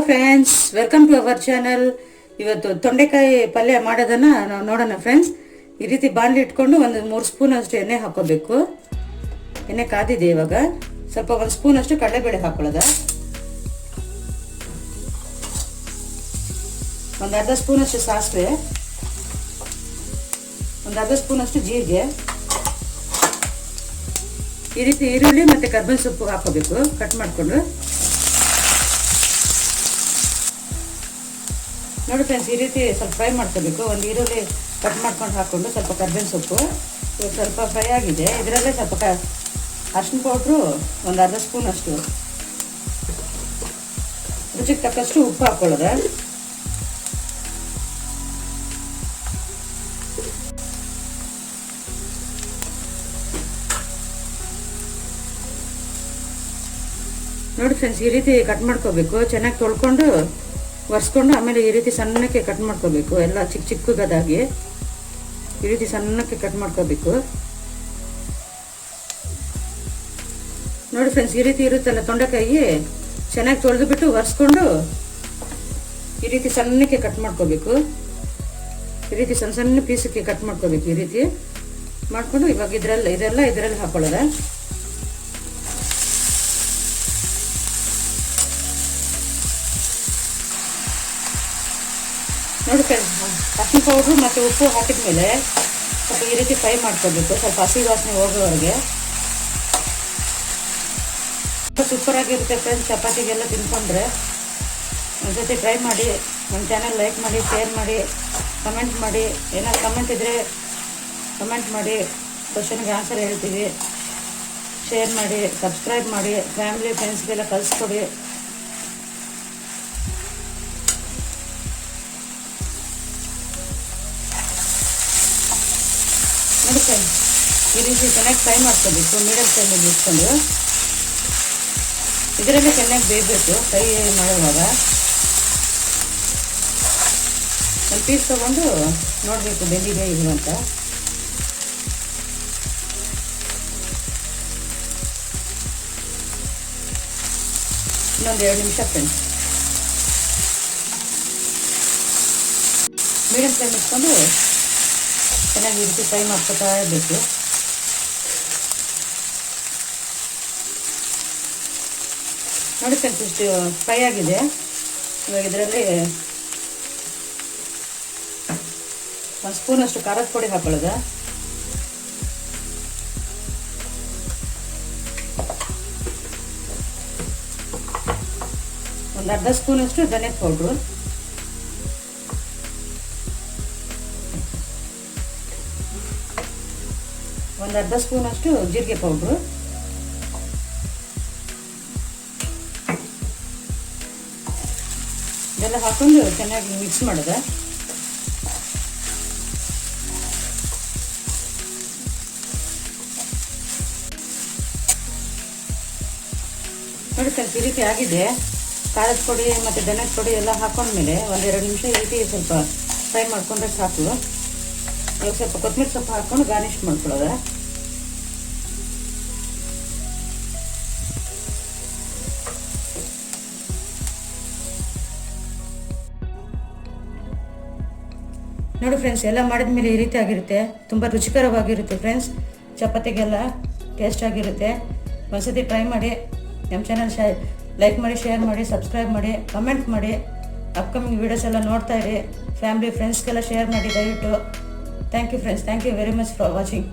Friends, welcome to our channel. ಇವತ್ತು ತೊಂಡೆಕಾಯಿ ಪಲ್ಯ ಮಾಡೋದನ್ನ ನಾವು ನೋಡೋಣ ಫ್ರೆಂಡ್ಸ್. ಈ ರೀತಿ ಬಾಣಲಿ ಇಟ್ಕೊಂಡು ಒಂದು 3 ಸ್ಪೂನ್ ಅಷ್ಟು ಎಣ್ಣೆ ಹಾಕೋಬೇಕು. ಎಣ್ಣೆ ಕಾದಿದೆ. ಇವಾಗ ಸ್ವಲ್ಪ 1 ಸ್ಪೂನ್ ಅಷ್ಟು ಕಡಲೆಬೇಳೆ ಹಾಕೊಳ್ಳೋದ, ಒಂದು ಅರ್ಧ ಸ್ಪೂನ್ ಅಷ್ಟು ಸಾಸಿವೆ, ಒಂದು ಅರ್ಧ ಸ್ಪೂನ್ ಅಷ್ಟು ಜೀರಿಗೆ, ಈ ರೀತಿ ಈರುಳ್ಳಿ ಮತ್ತೆ ಕರ್ಬೇವಿನ ಸೊಪ್ಪು ಹಾಕೋಬೇಕು ಕಟ್ ಮಾಡಿಕೊಂಡು. ನೋಡಿ ಫ್ರೆಂಡ್ಸ್, ಈ ರೀತಿ ಸ್ವಲ್ಪ ಫ್ರೈ ಮಾಡ್ಕೋಬೇಕು. ಒಂದು ಈರುಳ್ಳಿ ಕಟ್ ಮಾಡ್ಕೊಂಡು ಹಾಕ್ಕೊಂಡು ಸ್ವಲ್ಪ ಕರ್ಬೇವಿನ ಸೊಪ್ಪು ಸ್ವಲ್ಪ ಫ್ರೈ ಆಗಿದೆ. ಇದರಲ್ಲೇ ಸ್ವಲ್ಪ ಅರಿಶಿನ ಪೌಡ್ರು ಒಂದು ಅರ್ಧ ಸ್ಪೂನ್ ಅಷ್ಟು, ರುಚಿಗೆ ತಕ್ಕಷ್ಟು ಉಪ್ಪು ಹಾಕ್ಕೊಳ್ಳೋದ. ನೋಡಿ ಫ್ರೆಂಡ್ಸ್, ಈ ರೀತಿ ಕಟ್ ಮಾಡ್ಕೋಬೇಕು. ಚೆನ್ನಾಗಿ ತೊಳ್ಕೊಂಡು ಒರೆಸ್ಕೊಂಡು ಆಮೇಲೆ ಈ ರೀತಿ ಸಣ್ಣಕ್ಕೆ ಕಟ್ ಮಾಡ್ಕೋಬೇಕು. ಎಲ್ಲ ಚಿಕ್ಕ ಚಿಕ್ಕದಾಗಿ ಈ ರೀತಿ ಸಣ್ಣಕ್ಕೆ ಕಟ್ ಮಾಡ್ಕೋಬೇಕು. ನೋಡಿ ಫ್ರೆಂಡ್ಸ್, ಈ ರೀತಿ ಇರುತ್ತಲ್ಲ ತೊಂಡೆಕಾಯಿ, ಚೆನ್ನಾಗಿ ತೊಳೆದು ಬಿಟ್ಟು ಒರೆಸ್ಕೊಂಡು ಈ ರೀತಿ ಸಣ್ಣಕ್ಕೆ ಕಟ್ ಮಾಡ್ಕೋಬೇಕು. ಈ ರೀತಿ ಸಣ್ಣ ಸಣ್ಣ ಪೀಸಕ್ಕೆ ಕಟ್ ಮಾಡ್ಕೋಬೇಕು. ಈ ರೀತಿ ಮಾಡ್ಕೊಂಡು ಇವಾಗ ಇದರಲ್ಲಿ ಹಾಕೊಳ್ಳೋದ. ನೋಡಿ ಫ್ರೆಂಡ್ಸ್, ಅರಿಶಿನ ಪೌಡ್ರು ಮತ್ತು ಉಪ್ಪು ಹಾಕಿದ ಮೇಲೆ ಸ್ವಲ್ಪ ಈ ರೀತಿ ಫ್ರೈ ಮಾಡ್ಕೋಬೇಕು, ಸ್ವಲ್ಪ ಹಸಿ ವಾಸನೆ ಹೋಗೋವರೆಗೆ. ಸೂಪರ್ ಆಗಿರುತ್ತೆ ಫ್ರೆಂಡ್ಸ್. ಚಪಾತಿಗೆಲ್ಲ ತಿನ್ಕೊಂಡ್ರೆ ಒಂದ್ಸತಿ ಟ್ರೈ ಮಾಡಿ. ನಮ್ಮ ಚಾನಲ್ ಲೈಕ್ ಮಾಡಿ, ಶೇರ್ ಮಾಡಿ, ಕಮೆಂಟ್ ಮಾಡಿ. ಏನಾದ್ರು ಕಮೆಂಟ್ ಇದ್ದರೆ ಕಮೆಂಟ್ ಮಾಡಿ, ಕ್ವಶನ್ಗೆ ಆನ್ಸರ್ ಹೇಳ್ತೀವಿ. ಶೇರ್ ಮಾಡಿ, ಸಬ್ಸ್ಕ್ರೈಬ್ ಮಾಡಿ, ಫ್ಯಾಮಿಲಿ ಫ್ರೆಂಡ್ಸ್ಗೆಲ್ಲ ಕಳಿಸ್ಕೊಡಿ. ನೋಡಿ ಫ್ರೆಂಡ್ಸ್, ಈ ರೀತಿ ಚೆನ್ನಾಗಿ ಫ್ರೈ ಮಾಡ್ಕೋಬೇಕು. ಮೀಡಿಯಮ್ ಫ್ಲೇಮಲ್ಲಿ ಇಟ್ಕೊಂಡು ಇದರಲ್ಲೇ ಚೆನ್ನಾಗಿ ಬೇಯಬೇಕು. ಫ್ರೈ ಮಾಡುವಾಗ ಒಂದು ಪೀಸ್ ತೊಗೊಂಡು ನೋಡಬೇಕು ಬೆಂದಿದೆ ಇದು ಅಂತ. ಇನ್ನೊಂದು 2 ನಿಮಿಷ ಫ್ರೆಂಡ್ಸ್ ಮೀಡಿಯಮ್ ಫ್ಲೇಮ್ ಇಟ್ಕೊಂಡು ಚೆನ್ನಾಗಿ ಈ ರೀತಿ ಫ್ರೈ ಮಾಡ್ಕೊತಾ ಇರಬೇಕು. ನೋಡಿ ಫ್ರೆಂಡ್ಸ್, ಇಷ್ಟು ಫ್ರೈ ಆಗಿದೆ. ಇವಾಗ ಇದರಲ್ಲಿ 1 ಸ್ಪೂನ್ ಅಷ್ಟು ಖಾರದ ಪುಡಿ ಹಾಕೊಳ್ಳೋದ, ಒಂದು ಅರ್ಧ ಸ್ಪೂನ್ ಅಷ್ಟು ಧನಿಯಾ ಪೌಡ್ರು, ಒಂದು ಅರ್ಧ ಸ್ಪೂನ್ ಅಷ್ಟು ಜೀರಿಗೆ ಪೌಡ್ರು, ಇದೆಲ್ಲ ಹಾಕೊಂಡು ಚೆನ್ನಾಗಿ ಮಿಕ್ಸ್ ಮಾಡೋದ. ನೋಡಿ ಫ್ರೆಂಡ್ಸ್, ಈ ರೀತಿ ಆಗಿದೆ. ಖಾರದ ಪುಡಿ ಮತ್ತು ಧನಿಯದ ಪುಡಿ ಎಲ್ಲ ಹಾಕೊಂಡ್ಮೇಲೆ 1-2 ನಿಮಿಷ ಈ ರೀತಿ ಸ್ವಲ್ಪ ಫ್ರೈ ಮಾಡ್ಕೊಂಡ್ರೆ ಸಾಕು. ಇವಾಗ ಸ್ವಲ್ಪ ಕೊತ್ತಂಬರಿ ಸೊಪ್ಪು ಹಾಕೊಂಡು ಗಾರ್ನಿಷ್ ಮಾಡ್ಕೊಳ್ಳೋದ. ನೋಡಿ ಫ್ರೆಂಡ್ಸ್, ಎಲ್ಲ ಮಾಡಿದ ಮೇಲೆ ಈ ರೀತಿ ಆಗಿರುತ್ತೆ. ತುಂಬ ರುಚಿಕರವಾಗಿರುತ್ತೆ ಫ್ರೆಂಡ್ಸ್. ಚಪಾತಿಗೆಲ್ಲ ಟೇಸ್ಟ್ ಆಗಿರುತ್ತೆ. ಒಂದ್ಸತಿ ಟ್ರೈ ಮಾಡಿ. ನಮ್ಮ ಚಾನಲ್ ಲೈಕ್ ಮಾಡಿ, ಶೇರ್ ಮಾಡಿ, ಸಬ್ಸ್ಕ್ರೈಬ್ ಮಾಡಿ, ಕಮೆಂಟ್ ಮಾಡಿ. ಅಪ್ಕಮಿಂಗ್ ವೀಡಿಯೋಸ್ ಎಲ್ಲ ನೋಡ್ತಾ ಇರಿ. ಫ್ಯಾಮಿಲಿ ಫ್ರೆಂಡ್ಸ್ಗೆಲ್ಲ ಶೇರ್ ಮಾಡಿ ದಯವಿಟ್ಟು. Thank you friends. Thank you very much for watching.